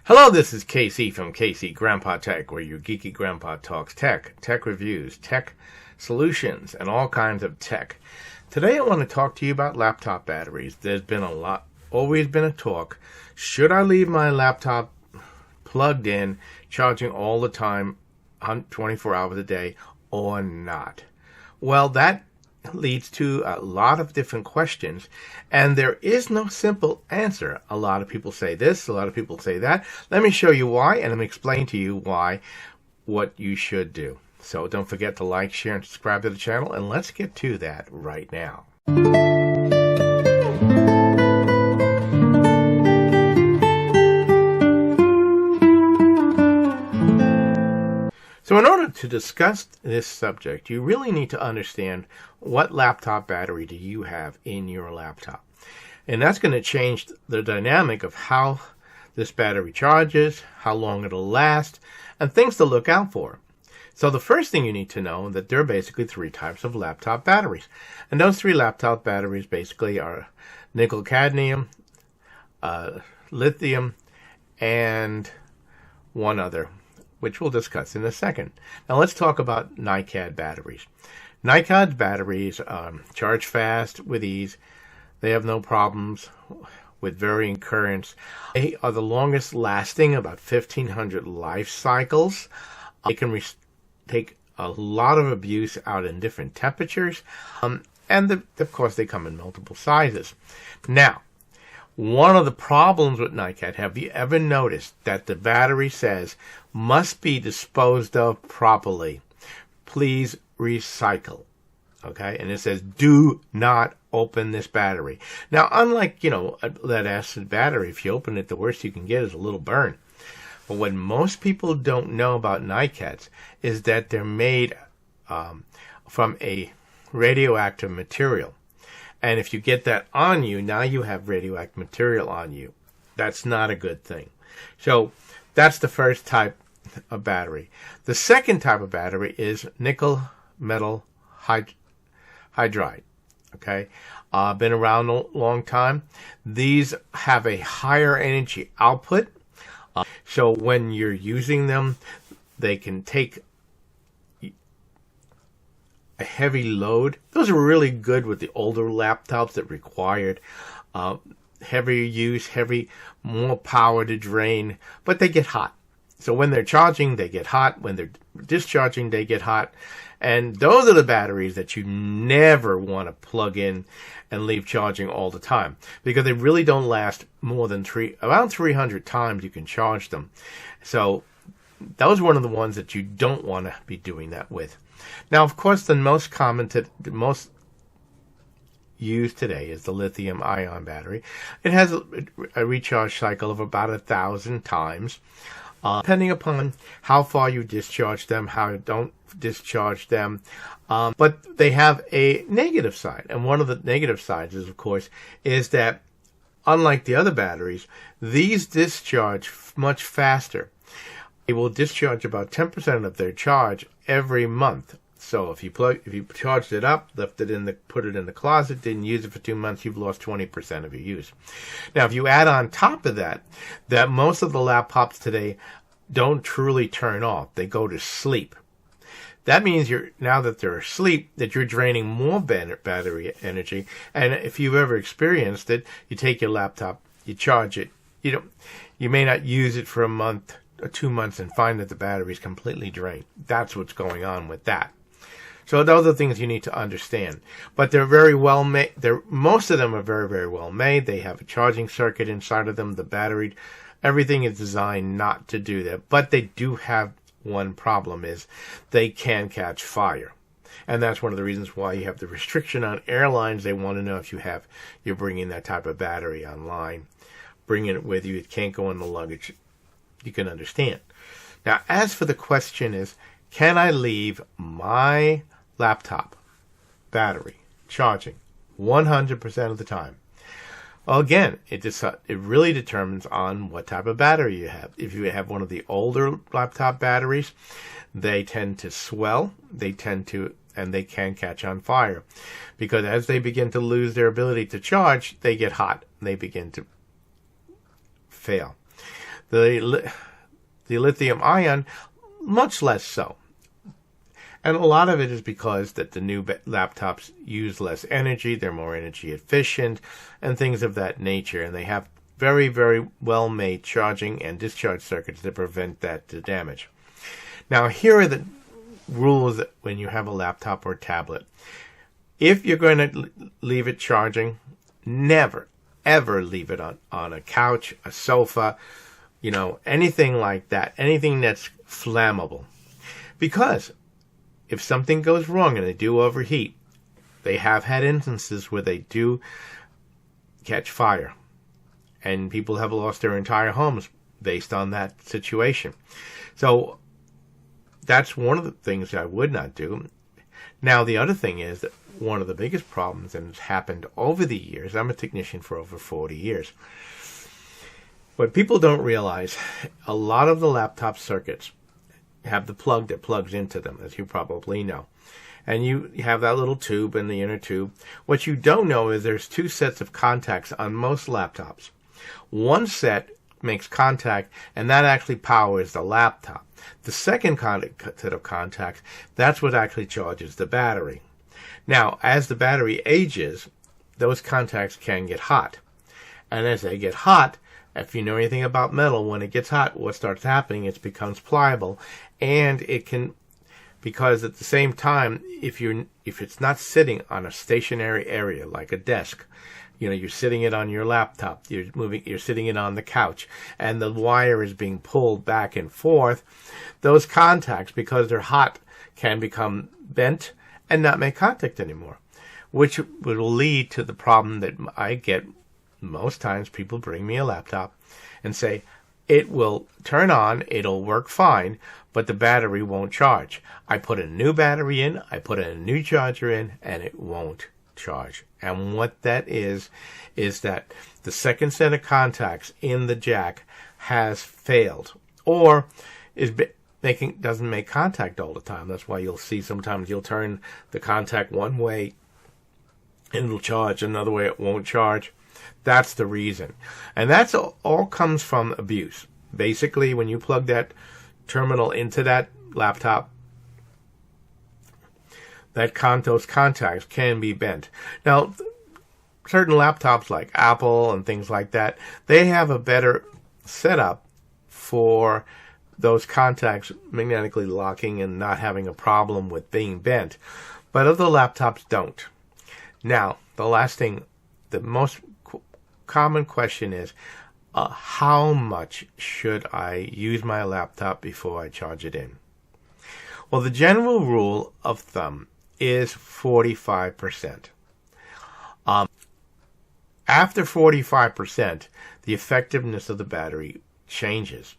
Hello, this is KC from KC Grandpa Tech, where your geeky grandpa talks tech reviews, tech solutions, and all kinds of tech. Today I want to talk to you about laptop batteries. There's been always been a talk. Should I leave my laptop plugged in, charging all the time, 24 hours a day, or not? Well, that leads to a lot of different questions, and there is no simple answer. A lot of people say this, a lot of people say that. Let me show you why, and let me explain to you what you should do. So don't forget to like, share, and subscribe to the channel, and let's get to that right now. So in order to discuss this subject, you really need to understand what laptop battery do you have in your laptop. And that's going to change the dynamic of how this battery charges, how long it'll last, and things to look out for. So the first thing you need to know is that there are basically three types of laptop batteries. And those three laptop batteries basically are nickel-cadmium, lithium, and one other, which we'll discuss in a second. Now let's talk about ni-cad batteries. Ni-cad batteries charge fast with ease. They have no problems with varying currents. They are the longest lasting, about 1,500 life cycles. They can take a lot of abuse out in different temperatures. Of course, they come in multiple sizes. Now, one of the problems with ni-cad, have you ever noticed that the battery says must be disposed of properly? Please recycle. Okay? And it says do not open this battery. Now, unlike, a lead acid battery, if you open it, the worst you can get is a little burn. But what most people don't know about ni-cads is that they're made from a radioactive material. And if you get that on you, now you have radioactive material on you. That's not a good thing. So that's the first type of battery. The second type of battery is nickel metal hydride. Okay, been around a long time. These have a higher energy output. So when you're using them, they can take a heavy load. Those are really good with the older laptops that required heavier use, more power to drain, but they get hot. So when they're charging, they get hot. When they're discharging, they get hot. And those are the batteries that you never want to plug in and leave charging all the time, because they really don't last more than around 300 times you can charge them. So those are one of the ones that you don't want to be doing that with. Now, of course, the most used today is the lithium-ion battery. It has a recharge cycle of about 1,000 times, depending upon how far you discharge them, how you don't discharge them. But they have a negative side. And one of the negative sides is, of course, is that unlike the other batteries, these discharge much faster. They will discharge about 10% of their charge every month. So if you charged it up, put it in the closet, didn't use it for 2 months, you've lost 20% of your use. Now, if you add on top of that most of the laptops today don't truly turn off; they go to sleep. That means now that they're asleep, that you're draining more battery energy. And if you've ever experienced it, you take your laptop, you charge it. You may not use it for a month or 2 months and find that the battery is completely drained. That's what's going on with that. So those are things you need to understand. But they're very well made. Most of them are very, very well made. They have a charging circuit inside of them. The battery, everything is designed not to do that. But they do have one problem, is they can catch fire. And that's one of the reasons why you have the restriction on airlines. They want to know if you're bringing that type of battery online. Bringing it with you. It can't go in the luggage. You can understand. Now, as for the question is, can I leave my laptop battery charging 100% of the time? Well, again, it really determines on what type of battery you have. If you have one of the older laptop batteries, they tend to swell. And they can catch on fire, because as they begin to lose their ability to charge, they get hot and they begin to fail. The lithium ion, much less so. And a lot of it is because that the new laptops use less energy, they're more energy efficient, and things of that nature. And they have very, very well-made charging and discharge circuits to prevent that damage. Now, here are the rules when you have a laptop or tablet. If you're going to leave it charging, never, ever leave it on a couch, a sofa, anything like that, anything that's flammable. Because if something goes wrong and they do overheat, they have had instances where they do catch fire. And people have lost their entire homes based on that situation. So that's one of the things I would not do. Now, the other thing is that one of the biggest problems, and it's happened over the years, I'm a technician for over 40 years. What people don't realize, a lot of the laptop circuits have the plug that plugs into them, as you probably know. And you have that little tube in the inner tube. What you don't know is there's two sets of contacts on most laptops. One set makes contact, and that actually powers the laptop. The second set of contacts, that's what actually charges the battery. Now, as the battery ages, those contacts can get hot. And as they get hot, if you know anything about metal, when it gets hot, what starts happening, it becomes pliable, and it can, because at the same time, if it's not sitting on a stationary area like a desk, you're sitting it on your laptop, you're sitting it on the couch, and the wire is being pulled back and forth, those contacts, because they're hot, can become bent and not make contact anymore, which will lead to the problem that I get. Most times people bring me a laptop and say, it will turn on, it'll work fine, but the battery won't charge. I put a new battery in, I put a new charger in, and it won't charge. And what that is that the second set of contacts in the jack has failed, or doesn't make contact all the time. That's why you'll see sometimes you'll turn the contact one way and it'll charge, another way it won't charge. That's the reason. And that's all comes from abuse. Basically, when you plug that terminal into that laptop, those contacts can be bent. Now, certain laptops like Apple and things like that, they have a better setup for those contacts magnetically locking and not having a problem with being bent. But other laptops don't. Now, the last thing, the most common question is, how much should I use my laptop before I charge it in? Well, the general rule of thumb is 45%. After 45%, the effectiveness of the battery changes.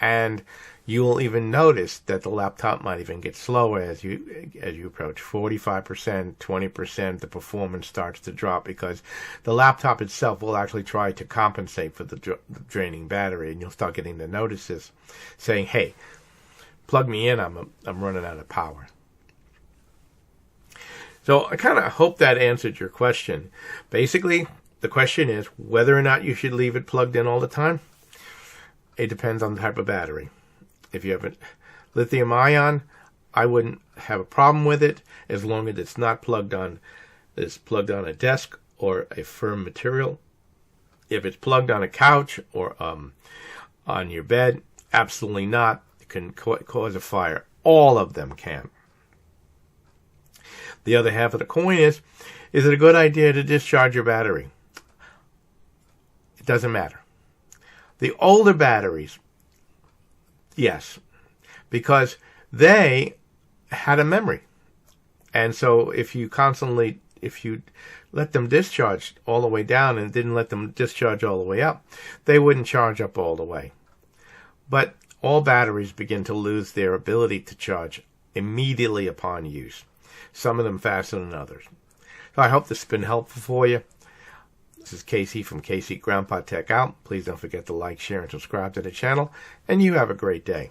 And you will even notice that the laptop might even get slower as you approach 45%, 20%. The performance starts to drop because the laptop itself will actually try to compensate for the draining battery, and you'll start getting the notices saying, "Hey, plug me in. I'm running out of power." So I kind of hope that answered your question. Basically, the question is whether or not you should leave it plugged in all the time. It depends on the type of battery. If you have a lithium ion, I wouldn't have a problem with it as long as it's not plugged on. It's plugged on a desk or a firm material. If it's plugged on a couch or on your bed, absolutely not. It can cause a fire. All of them can. The other half of the coin is it a good idea to discharge your battery? It doesn't matter. The older batteries, yes, because they had a memory. And so if you let them discharge all the way down and didn't let them discharge all the way up, they wouldn't charge up all the way. But all batteries begin to lose their ability to charge immediately upon use. Some of them faster than others. So I hope this has been helpful for you. This is Casey from Casey Grandpa Tech out. Please don't forget to like, share, and subscribe to the channel. And you have a great day.